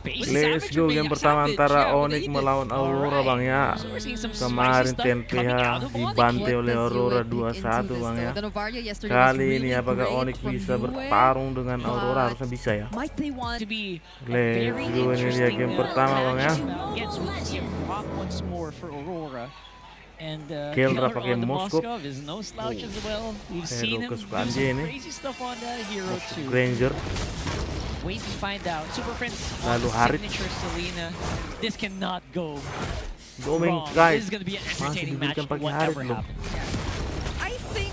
Let's go, game pertama antara Onyx melawan Aurora bang ya. Kemarin TNPH dibantai oleh Aurora 2-1 bang ya. Kali ini apakah Onyx bisa bertarung dengan Aurora? Harusnya bisa ya. Let's go, ini dia game pertama bang ya. Keldra pakai Moskov. Hero kesukaan dia ini. Moskov Granger. Wait to find out. Super Friends Lalu Harit. signature Selena. This cannot go Doming wrong. guys. This is gonna be an Masih entertaining match. diberikan pakai Harit Whatever loh. happens. I think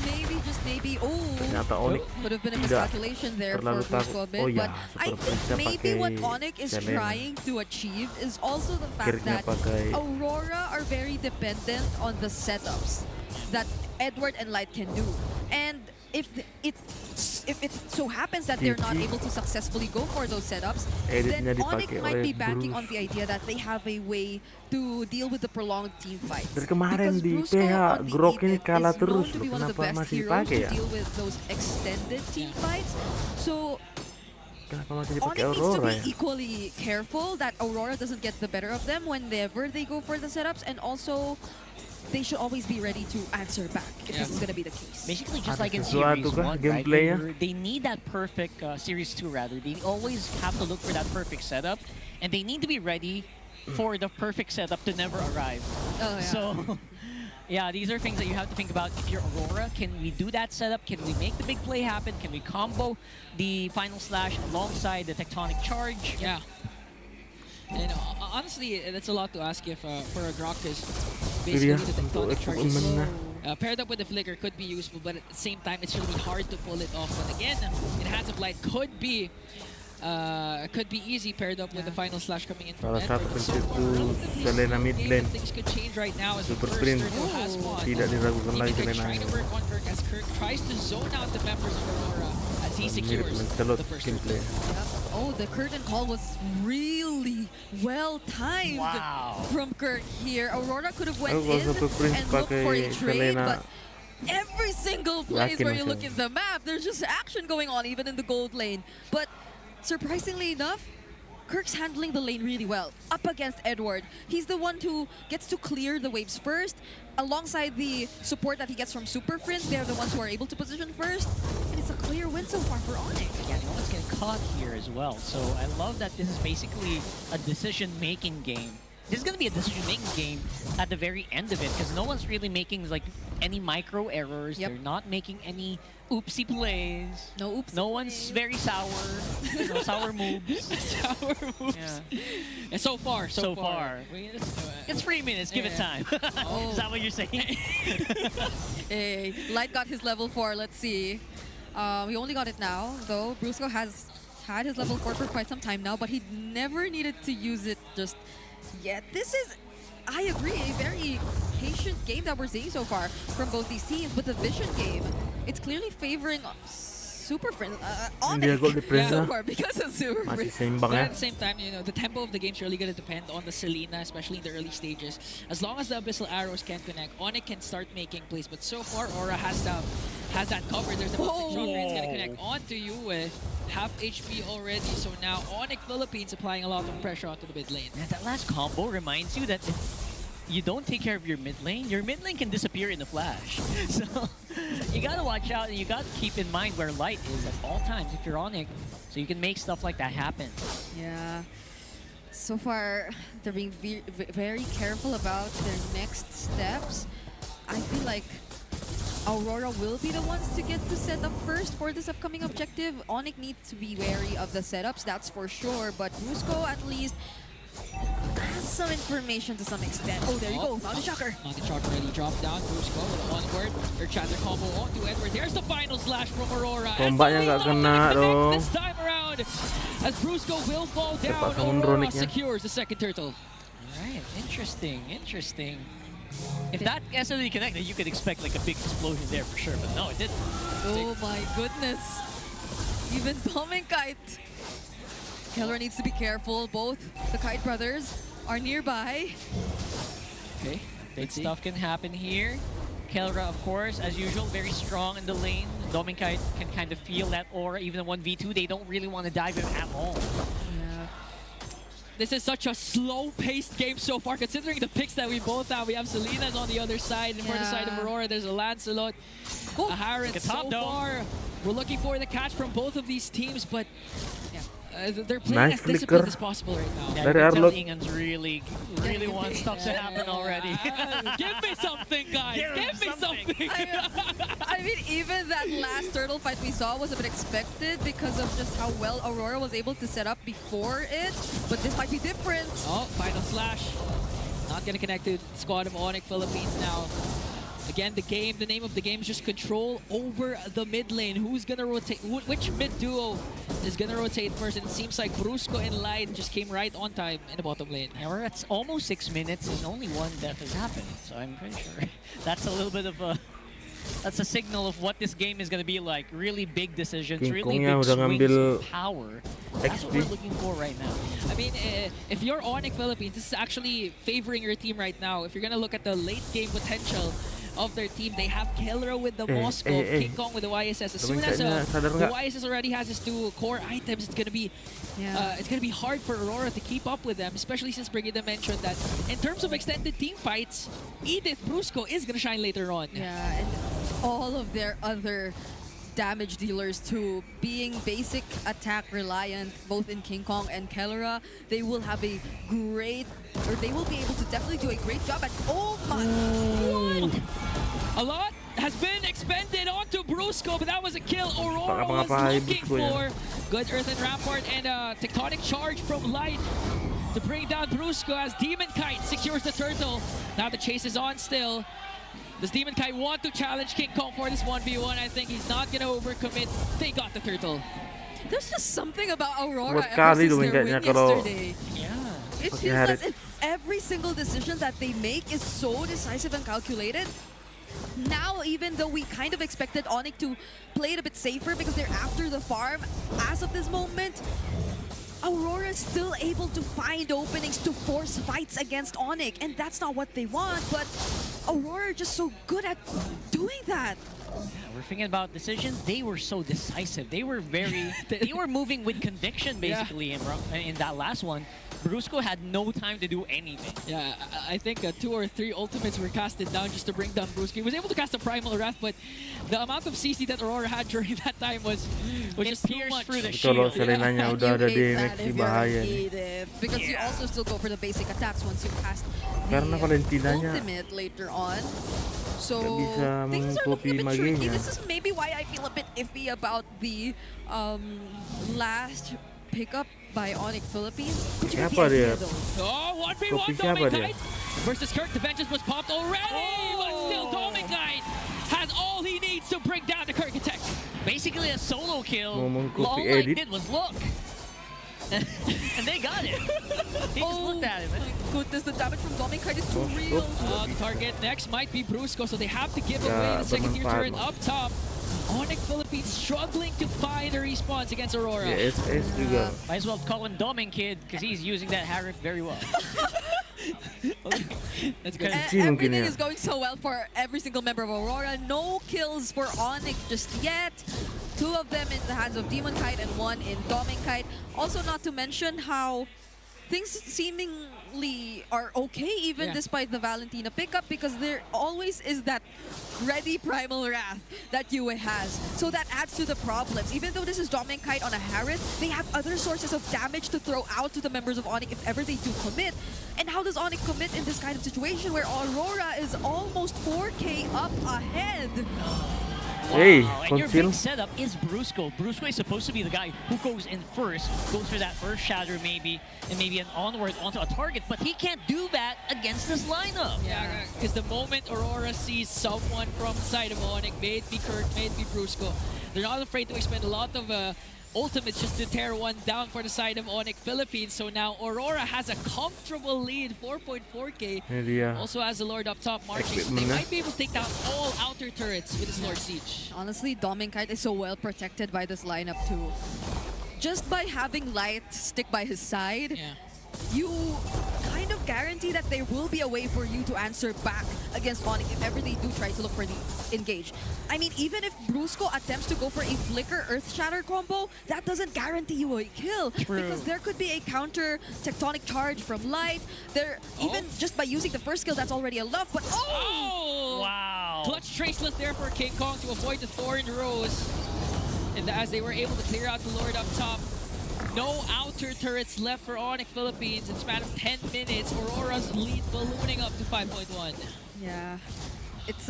maybe just maybe Ternyata Onyx could have been a tidak miscalculation there terlalu for Brusco a takut. bit, Oh ya, but I Super think Friends-nya maybe what pakai Onyx is Selena. trying to achieve is also the fact Kirknya that pakai Aurora are very dependent on the setups that Edward and Light can do, and if it so happens that they're not able to successfully go for those setups, then editnya Onyx dipakai might oleh be banking on Bruce. the idea that they have a way to deal with the prolonged team fights. Dari kemarin Because di Brusco PH on the Grok ini Edit kalah is known terus to loh. be one of the Kenapa best masih heroes dipakai to ya? deal with those extended team fights. So Kenapa masih dipakai Onyx needs to Aurora be ya? equally careful that Aurora doesn't get the better of them whenever they go for the setups, and also they should always be ready to answer back if this is going to be the case. Basically, just Ada like in sesuatu Series kah 1, right? gameplaynya? They need that perfect Series 2 rather. They always have to look for that perfect setup, and they need to be ready for the perfect setup to never arrive. Oh, yeah. So, yeah, these are things that you have to think about. If you're Aurora, can we do that setup? Can we make the big play happen? Can we combo the final slash alongside the tectonic charge? Yeah. And honestly, that's a lot to ask if for a Grok, because Itu dia, basically the untuk tectonic charge is equipment-nya. paired up with the flicker could be useful, but at the same time, it's really hard to pull it off. But again, in Hands of Light could be easy paired up with the final slash coming in from Salah satu Edward. But so prinsip far, itu relatively Selena mid game, lane. things could change right now as the Super first Prince turtle has spawned. tidak diragukan lagi Even Selena. trying to work on Kirk as Kirk tries to zone out the members of Aurora as he Mirip secures mencelot the first gameplay. turtle. Oh, the curtain call was really well timed Wow. from Kirk here. Aurora could have went Aku kalau in Super Prince and looked for a pakai trade, Selena, but every single place yakin where you masih. look in the map, there's just action going on, even in the gold lane. But surprisingly enough, Kirk's handling the lane really well up against Edward. He's the one who gets to clear the waves first. Alongside the support that he gets from Super Friends, they're the ones who are able to position first. And it's a clear win so far for Onyx. Yeah, no one's getting caught here as well. So I love that this is basically a decision-making game. This is going to be a decision-making game at the very end of it, because no one's really making like any micro errors. Yep. They're not making any oopsie plays. No oops. No one's very sour. No sour moves. Sour moves. Yeah. And so far. So far. It's 3 minutes. Give it Yeah. time. Is that what you're saying? Hey, Light got his level 4. Let's see. We only got it now, though. Brusco has had his level 4 for quite some time now, but he never needed to use it just yet. This is, I agree, a very patient game that we're seeing so far from both these teams. But the Vision game, it's clearly favoring Super Friends, Dia gol di Onyx Prince so na. far because of Super Masih Friends. seimbang But ya. at the same time, you know, the tempo of the game's really going to depend on the Selena, especially in the early stages. As long as the Abyssal Arrows can connect, Onyx can start making plays. But so far, Aura has that covered. There's the Whoa. shot range going to connect onto you with half HP already. So now Onyx Philippines applying a lot of pressure onto the mid lane. Man, that last combo reminds you that if you don't take care of your mid lane can disappear in a flash. So you gotta watch out, and you gotta keep in mind where Light is at all times if you're Onyx, so you can make stuff like that happen. Yeah. So far, they're being very careful about their next steps. I feel like Aurora will be the ones to get to set up first for this upcoming objective. Onyx needs to be wary of the setups, that's for sure. But Brusco at least has some information to some extent. Oh, there you go. Found a shocker. Mountain Shock already dropped down. Brusco with a onward. Their chatter combo onto Edward. There's the final slash from Aurora. And Tombaknya nggak Selena kena will connect dong. this time around. As Brusco will fall down, Terpaksa Aurora mendroniknya. secures the second turtle. Alright, interesting, interesting. If that SLE connected, you could expect like a big explosion there for sure, but no, it didn't. Oh my goodness. Even Bombing Kite. Keller needs to be careful. Both the Kite brothers are nearby. Okay. Big stuff can happen here. Kelra, of course, as usual, very strong in the lane. Dominkite can kind of feel that aura. Even in 1v2, they don't really want to dive him at all. Yeah. This is such a slow-paced game so far, considering the picks that we both have. We have Selena's on the other side, and for the side of Aurora, there's a Lancelot, a Harith. So far, we're looking for the catch from both of these teams, but they're playing Nice as disciplined flicker. as possible right now. Yeah, Dari you can tell Arlot. Ingan's really wants stuff to happen already. Give me something, guys! Give me something! I mean, even that last turtle fight we saw was a bit expected because of just how well Aurora was able to set up before it. But this might be different. Oh, final slash. Not gonna connect to the squad of Onyx Philippines now. Again, the name of the game is just control over the mid lane. Who's gonna rotate? Which mid duo is gonna rotate first? And it seems like Brusco and Light just came right on time in the bottom lane. Yeah, we're at almost 6 minutes and only one death has happened. So I'm pretty sure that's a little bit of a... That's a signal of what this game is going to be like. Really big decisions, King really Kongnya big udah swings ngambil of power. That's what we're XP. looking for right now. I mean, if you're Onyx Philippines, this is actually favoring your team right now. If you're gonna look at the late game potential of their team, they have Kellra with the Moscow, King Kong with the YSS. As soon as Sadar the nggak? YSS already has his 2 core items, it's gonna be hard for Aurora to keep up with them, especially since Brigida mentioned that in terms of extended team fights, Edith Brusco is gonna shine later on. Yeah, and all of their other damage dealers too, being basic attack reliant, both in King Kong and Kellra, they will have a great, or they will be able to definitely do a great job at. Oh my! A lot has been expended onto Brusco, but that was a kill. Aurora was Pangapa-ngapain looking Brusco yan. for good Earthen Rampart and a Tectonic Charge from Light to bring down Brusco as Demon Kite secures the turtle. Now the chase is on still. Does Demon Kite want to challenge King Kong for this 1v1? I think he's not gonna overcommit. They got the turtle. There's just something about Aurora Buat ever kali since tuh their kayaknya win kalau yesterday. Yeah. It Pakai feels Harith. as if every single decision that they make is so decisive and calculated. Now, even though we kind of expected Onyx to play it a bit safer because they're after the farm, as of this moment, Aurora is still able to find openings to force fights against Onyx, and that's not what they want, but Aurora are just so good at doing that. We're thinking about decisions. They were so decisive. They were very... they were moving with conviction, basically, in that last one. Brusco had no time to do anything. Yeah, I think 2 or 3 ultimates were casted down just to bring down Brusco. He was able to cast a Primal Wrath, but the amount of CC that Aurora had during that time was just too pierced much. through the Itu loh shield. Selenanya And udah you ada hate di that Maxi if you're bahaya nih. Edith, because you also still go for the basic attacks once you cast Karena the Valentinanya ultimate later on. So nggak bisa things are looking a bit mengcopy tricky. maginya. This is maybe why I feel a bit iffy about the last pickup by Onyx Philippines. Could you Siapa dia? Oh, 1v1 Kopi siapa dia? Dominite versus Kirk. The vengeance was popped already, but still Dominite has all he needs to bring down the Kirk attack. Basically a solo kill. Ngomong All copy Light edit. did was look. And they got it. He just looked at him. My goodness, the damage from Dominite is too real. Target next might be Brusco, so they have to give Ya, away the second tier bermanfaat, turret Bang. up top. Onyx Philippines struggling to find a response against Aurora. Ya SS juga. Might as well call him Domin Kid, because he's using that Harith very well. That's good. Kecil mungkin Everything ya. is going so well for every single member of Aurora. No kills for Onyx just yet. 2 of them in the hands of Demon Kite and 1 in Domin Kite. Also, not to mention how things seemingly are okay even despite the Valentina pickup, because there always is that ready Primal Wrath that Yue has. So that adds to the problems. Even though this is Domin Kite on a Harith, they have other sources of damage to throw out to the members of Onyx if ever they do commit. And how does Onyx commit in this kind of situation where Aurora is almost 4K up ahead? Hey, Wow, and your conceal. big setup is Brusco. Brusco is supposed to be the guy who goes in first, goes for that first shatter maybe, and maybe an onward onto a target, but he can't do that against this lineup. Yeah, because the moment Aurora sees someone from the side of Onyx, may it be Kirk, may it be Brusco, they're not afraid to expend a lot of ultimates just to tear one down for the side of Onyx Philippines. So now Aurora has a comfortable lead, 4.4k. Ini dia. Also has the Lord up top marching. So they Equipment, might be able to take down all outer turrets with this Lord Siege. Honestly, Domin Kite is so well protected by this lineup too. Just by having Light stick by his side, you kind of guarantee that there will be a way for you to answer back against Onyx if ever they do try to look for the engage. I mean, even if Brusco attempts to go for a Flicker Earth Shatter combo, that doesn't guarantee you a kill. True. Because there could be a counter Tectonic Charge from Light. There, even just by using the first skill, that's already enough. But Oh! Wow. Clutch Traceless there for King Kong to avoid the Thorn Rose. And as they were able to clear out the Lord up top, no outer turrets left for Onyx Philippines. In a span of 10 minutes, Aurora's lead ballooning up to 5.1. yeah, it's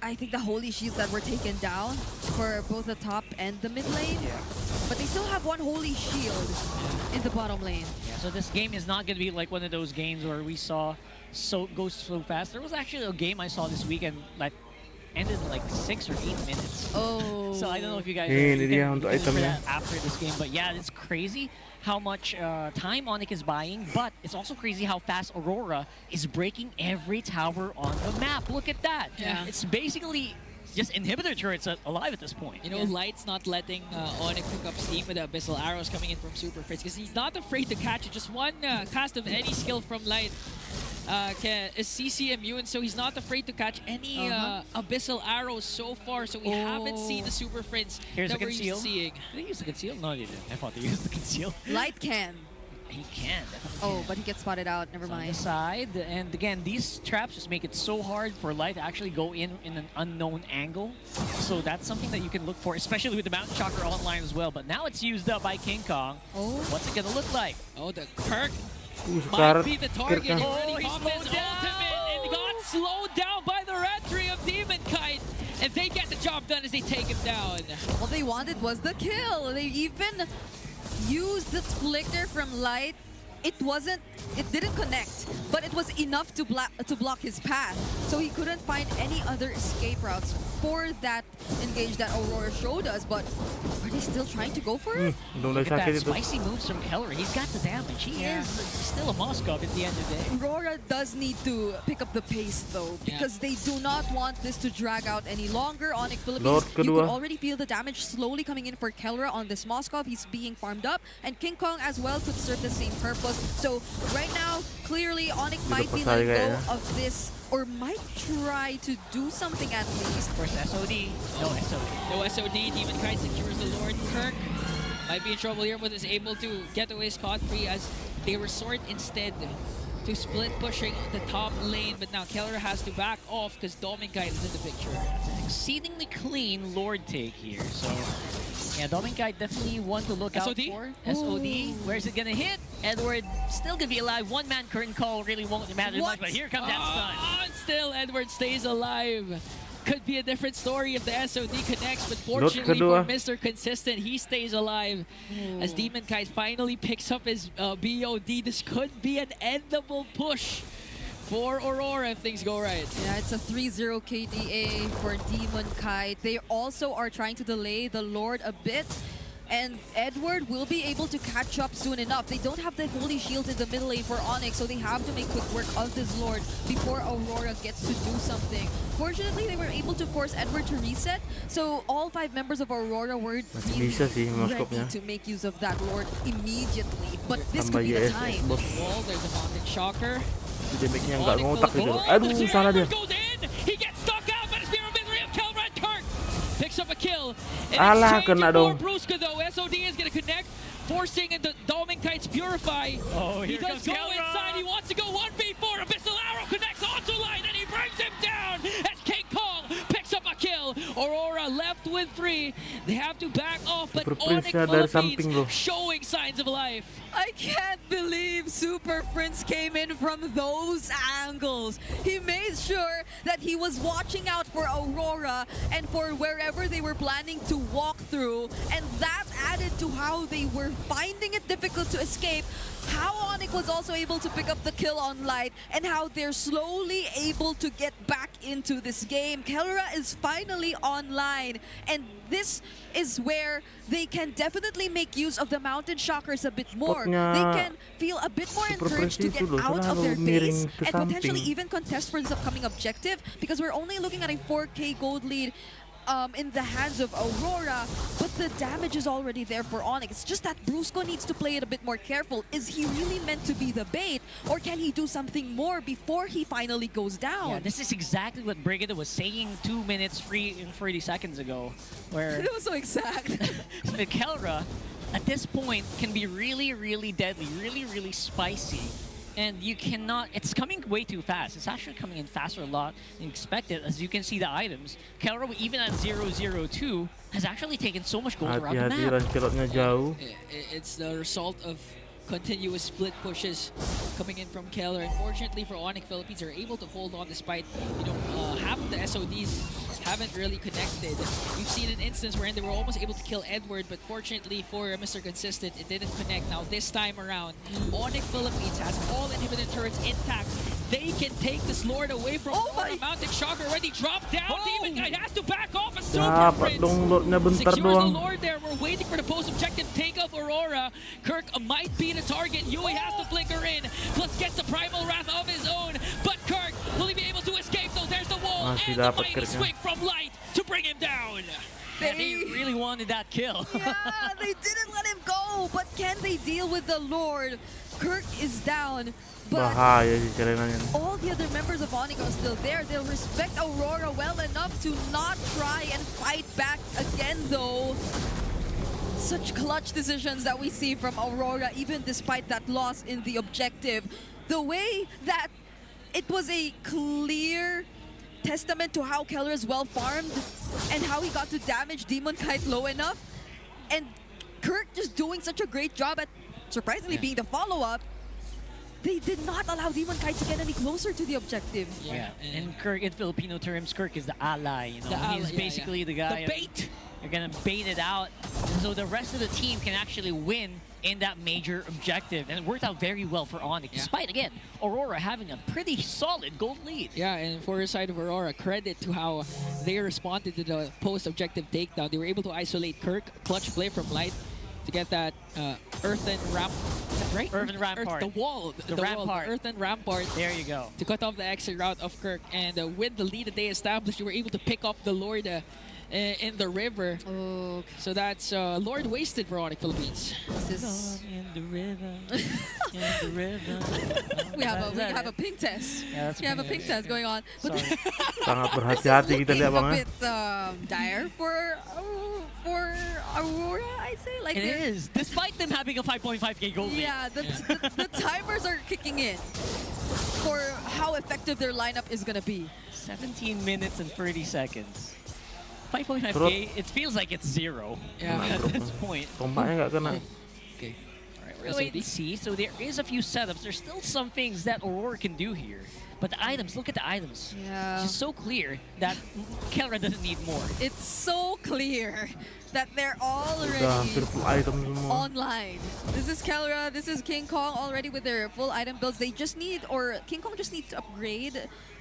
I think the Holy Shields that were taken down for both the top and the mid lane. Yeah. But they still have one Holy Shield in the bottom lane. Yeah, so this game is not going to be like one of those games where we saw go so fast. There was actually a game I saw this weekend that ended in like 6 or 8 minutes. Oh. So I don't know if you guys Ini dia can untuk look for itemnya. that after this game. But yeah, it's crazy how much time Onyx is buying. But it's also crazy how fast Aurora is breaking every tower on the map. Look at that. Yeah. It's basically just inhibitor turrets alive at this point. You know, Light's not letting Onyx pick up steam with the Abyssal Arrows coming in from Super Fritz because he's not afraid to catch it. Just one cast of any skill from Light is CC immune, so he's not afraid to catch any Abyssal Arrows so far. So we haven't seen the Super Fritz Here's that the we're used conceal. to seeing. Did he use the conceal? No, he didn't. I thought he used the conceal. Light can. He can. definitely Oh, can. but he gets spotted out. Never It's on the mind. side, and again, these traps just make it so hard for Light to actually go in an unknown angle. So that's something that you can look for, especially with the Mountain Shocker online as well. But now it's used up by King Kong. Oh. What's it gonna look like? Oh, the Kirk might Sekarat. be the target. He Kirk. already Oh, he popped his slowed down. ultimate and got slowed down by the entry of Demon Kite. And they get the job done as they take him down. All they wanted was the kill. They even used the flicker from Light. It didn't connect, but it was enough to block his path. So he couldn't find any other escape routes for that engage that Aurora showed us. But are they still trying to go for it? Udah mulai Look at sakit that itu. spicy moves from Keller. He's got the damage. He is still a Moskov at the end of the day. Aurora does need to pick up the pace though, because they do not want this to drag out any longer. Onyx Philippines, Lord you kedua. could already feel the damage slowly coming in for Kellra on this Moskov. He's being farmed up, and King Kong as well could serve the same purpose. So right now, clearly Onyx might be lepas letting aja go of this, or might try to do something at least. Of course, SOD. No SOD. No SOD, Demon Kite secures the Lord. Kirk might be in trouble here, but is able to get away scot-free as they resort instead to split pushing the top lane. But now Keller has to back off because Demon Kite is in the picture. It's an exceedingly clean Lord take here. So, yeah, Dominkite definitely one to look out SOD? for. SOD. Where's it gonna hit? Edward still gonna be alive. One man curtain call really won't matter much, but here comes that stun. And still, Edward stays alive. Could be a different story if the SOD connects, but Note fortunately kedua. for Mr. Consistent, he stays alive. As Demon Kite finally picks up his BOD, this could be an endable push for Aurora if things go right. Yeah, it's a 3-0 KDA for Demon Kite. They also are trying to delay the Lord a bit, and Edward will be able to catch up soon enough. They don't have the Holy Shield in the middle lane for Onyx, so they have to make quick work of this Lord before Aurora gets to do something. Fortunately, they were able to force Edward to reset, so all 5 members of Aurora were really bisa sih ready Moskopnya. to make use of that Lord immediately. But this Tambah could be the YSS, time. bos. Wall, there's a Mountain Shocker. Damage-nya nggak Onyx ngotak gitu. Philippines. Aduh, salah dia. Edward goes in. He gets stuck out, but it's Miro Misery of Kelra and Kirk. Picks up a kill. In Alah, exchange kena for dong. Brusca though, SOD is going to connect, forcing into Dominkite's Purify. Oh, He here does comes go Kelra. inside. He wants to go 1v4. Abyssal Arrow connects onto Light, and he brings him down as King Kong picks up a kill. Aurora left with 3. They have to back off, but Super Onyx Prince-nya dari Philippines samping loh. showing signs of life. I can't believe Super Prince came in from those angles. He made sure that he was watching out for Aurora and for wherever they were planning to walk through, and that added to how they were finding it difficult to escape. How Onyx was also able to pick up the kill on Light, and how they're slowly able to get back into this game. Kellra is finally online, and this is where they can definitely make use of the Mountain Shockers a bit more. Spotnya They can feel a bit more Super encouraged to Prince get itu loh, out of selalu their miring base ke and potentially samping. even contest for this upcoming objective, because we're only looking at a 4K gold lead in the hands of Aurora, but the damage is already there for Onyx. It's just that Brusco needs to play it a bit more careful. Is he really meant to be the bait, or can he do something more before he finally goes down? Yeah, this is exactly what Brigida was saying 2 minutes free and 30 seconds ago, where It was so exact. Kelra at this point can be really, really deadly, really, really spicy. And you cannot, it's coming way too fast. It's actually coming in faster a lot than expected. As you can see the items, Kelra, even at 0-0-2, has actually taken so much gold around the Hati-hati map. Lancelotnya jauh. It's the result of continuous split pushes coming in from Keller. Unfortunately for Onyx, Philippines are able to hold on despite, half of the SODs haven't really connected. We've seen an instance wherein they were almost able to kill Edward, but fortunately for Mr. Consistent, it didn't connect. Now this time around, Onyx Philippines has all inhibitor turrets intact. They can take this Lord away from Aurora. Mountain Shocker already dropped down. Demon Guy has to back off a Super Dapat Prince. dong Lordnya bentar Secures the doang. Lord there. We're waiting for the post-objective take of Aurora. Kirk might be the target. Yui has to flicker in. Plus gets the Primal Wrath of his own. But Kirk, will he be able to escape though? There's the wall Masih and the dapat mighty Kirknya. swing from Light to bring him down. And he really wanted that kill. Yeah, they didn't let him go, but can they deal with the Lord? Kirk is down, but Bahaya sih Selenanya. all the other members of Onyx are still there. They'll respect Aurora well enough to not try and fight back again, though. Such clutch decisions that we see from Aurora, even despite that loss in the objective. The way that it was a clear testament to how Keller is well farmed and how he got to damage Demon Kite low enough. And Kirk just doing such a great job at surprisingly being the follow-up. They did not allow Demon Kite to get any closer to the objective. Yeah, and Kirk, in Filipino terms, Kirk is the ally. The ally, He's yeah, basically yeah. the guy. The bait. You're gonna bait it out, so the rest of the team can actually win in that major objective, and it worked out very well for Onyx. Yeah. Despite again, Aurora having a pretty solid gold lead. Yeah, and for the side of Aurora, credit to how they responded to the post-objective takedown. They were able to isolate Kirk, clutch play from Light to get that earthen ramp, right? Earthen rampart. The wall, The wall, rampart. the earthen rampart There you go. to cut off the exit route of Kirk. And with the lead that they established, they were able to pick up the Lord in the river. Oh, So that's Lord wasted for Onyx Philippines. this is... In the river, in the river. We have a pink test. Yeah, that's We have a pink. pink test going on. But Sorry. Sangat berhati-hati kita lihat bang a ya. bit dire for Aurora, I'd say. Like It they're- is, despite them having a 5.5k gold lead. Yeah, the timers are kicking in for how effective their lineup is gonna be. 17 minutes and 30 seconds. 5.5k, Terus- it feels like it's zero Yeah. at this point. Tombaknya nggak kena. Okay. All right, We're gonna wait and see. So there is a few setups. There's still some things that Aurora can do here. But the items, look at the items. Yeah. It's just so clear that Kelra doesn't need more. It's so clear that they're Udah already hampir full item semua. online. This is Kelra, this is King Kong already with their full item builds. They just need, or King Kong just needs to upgrade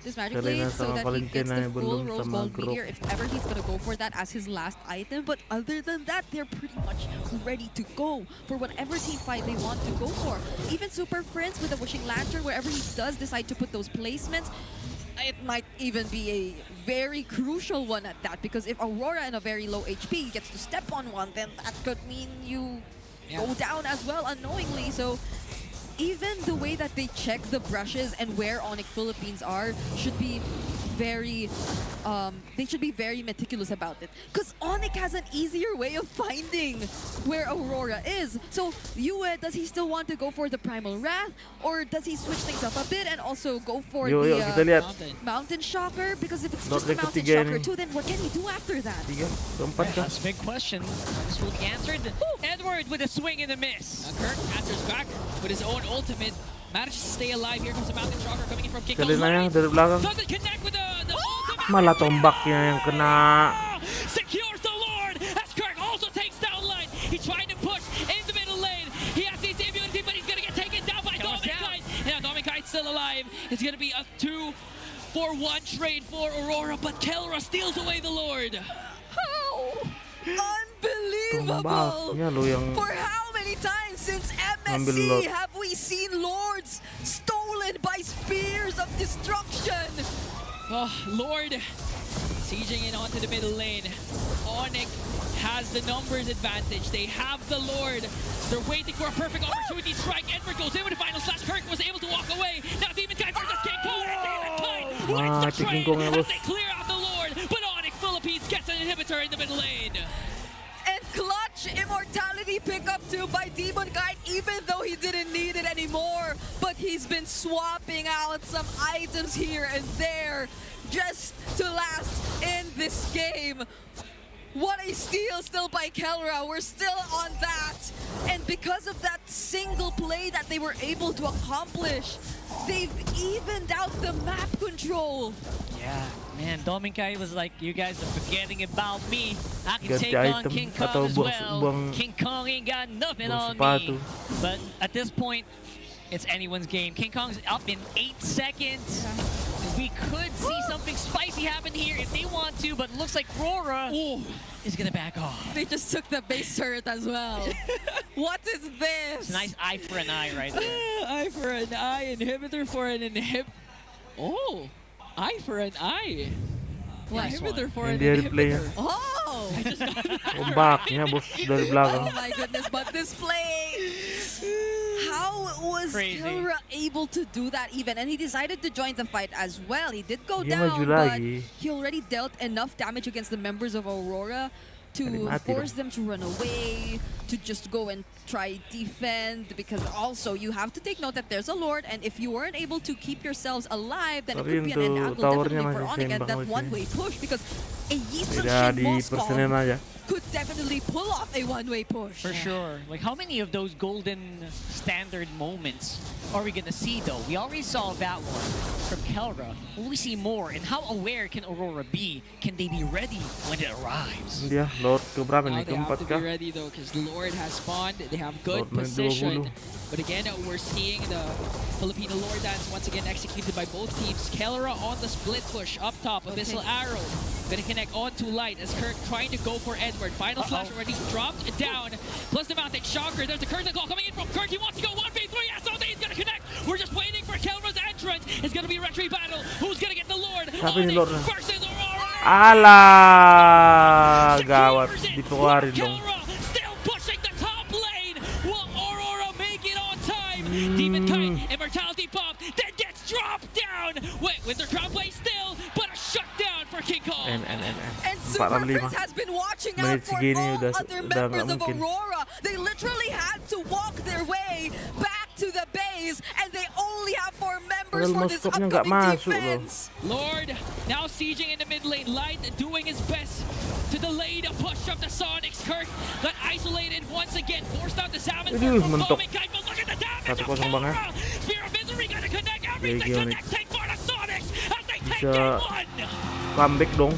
this Magic Selena Blade so sama that he gets Valentina the yang full belum Rose sama Gold Grok. Meteor if ever he's gonna go for that as his last item. But other than that, they're pretty much ready to go for whatever team fight they want to go for. Even Super Prince with the Wishing Lantern, wherever he does decide to put those placements, it might even be a very crucial one at that, because if Aurora in a very low HP gets to step on one, then that could mean you go down as well unknowingly. So even the way that they check the brushes and where Onyx Philippines are should be very they should be very meticulous about it, because Onyx has an easier way of finding where Aurora is. So Yue, does he still want to go for the Primal Wrath, or does he switch things up a bit and also go for Yuk, yuk kita the lihat. Mountain Shocker? Because if it's Not just the like Mountain ketiga Shocker ini. too, then what can he do after that? 3, 4 kah? That's a big question. This will be answered. Edward with a swing and a miss. Kirk answers back with his own ultimate. Manages to stay alive. Here comes the Mountain Shocker coming in from King Kong. Selenanya dari belakang. Doesn't connect with the ultimate. Malah tombaknya yang kena. Secures the Lord as Kirk also takes down Light. He's trying to push in the middle lane. He has the immunity, but he's going to get taken down by Comes Dominic down. Kite. Yeah, Dominic Kite's still alive. It's going to be a 2-for-1 trade for Aurora, but Kelra steals away the Lord. How unbelievable! Tombaknya lo yang For how many times since Ambil MSC Lord. have we seen Lords stolen by spears of destruction? Oh, Lord Sieging in onto the middle lane. Onyx has the numbers advantage. They have the Lord. They're waiting for a perfect opportunity to strike. Edward goes in with the final slash. Kirk was able to walk away. Now Demonkai versus King Kong. And Demonkai wins the King trade Kong as they clear out the Lord. But Onyx Philippines gets an inhibitor in the middle lane. And clutch immortality pickup too by Demonkai, even though he didn't need it anymore. But he's been swapping out some items here and there just to last in this game. What a steal still by Kelra. We're still on that. And because of that single play that they were able to accomplish, they've evened out the map control. Yeah, man, Dominkai was like, you guys are forgetting about me. I can Ganti take on item King atau Kong as buang- well. King Kong ain't got nothing buang on sepatu. me. But at this point, it's anyone's game. King Kong's up in 8 seconds. We could see something spicy happen here if they want to, but it looks like Rora is gonna back off. They just took the base turret as well. What is this? It's a nice eye for an eye right there. Eye for an eye, inhibitor for an Oh, eye for an eye. Nice Inhibitor one. for an Yang dia replay ya. inhibitor. Oh! Ombaknya bos dari belakang. Oh my goodness, but this play! How was Crazy. Kelra able to do that even? And he decided to join the fight as well. He did go Dia down, maju but lagi. he already dealt enough damage against the members of Aurora to Mati force dong. them to run away, to just go and try defend, because also you have to take note that there's a Lord, and if you weren't able to keep yourselves alive, then it Tapi could be an untuk end towernya definitely for masih Onyx, and seimbang that masih. one-way push, because a Yisun Tidak Shin di Moskov persenan aja. could definitely pull off a one-way push. For sure. Like, how many of those golden standard moments are we gonna see, though? We already saw that one from Kelra. Will we see more? And how aware can Aurora be? Can they be ready when it arrives? Dia Lord ke berapa Now nih? they have Keempat to kah? be ready though, because Lord has spawned. They have good Lord main position. 20. But again, we're seeing the Filipino Lord dance once again executed by both teams. Kelra on the split push up top. Abyssal Arrow gonna connect onto Light as Kirk trying to go for Edward. Final slash already dropped down. Plus the Mountain Shocker. There's the curtain call coming in from Kirk. He wants to go 1v3. SOD is gonna connect. We're just waiting for Kelra's entrance. It's gonna be a retreat battle. Who's gonna get the Lord? Siapa ini Lord? Versus Aurora. Alah, gawat dikeluarin dong. Kelra still pushing the top lane. Will Aurora make it on time? Demonkai, Immortality Bomb, then gets dropped down. Wait, Winter Crown play still, but a shutdown for King Kong. And 4 Super lawan 5. Prince has been watching out Menit for segini all udah other nggak members of mungkin. Aurora. They literally had to walk their way back to the base, and they only have 4 members Padahal for this Moskopnya nggak upcoming masuk loh. defense. Lord now sieging in the mid lane. Light doing his best to delay the push of the Sonics. Kirk got isolated once again. Forced out the Salmon Aduh, from mentok. Dominkai. But look at the damage of 1-0 banget. Kelra. Spear of Misery gonna connect everything. GG Onyx. Connecting for the Sonics as they take Bisa game 1. comeback dong.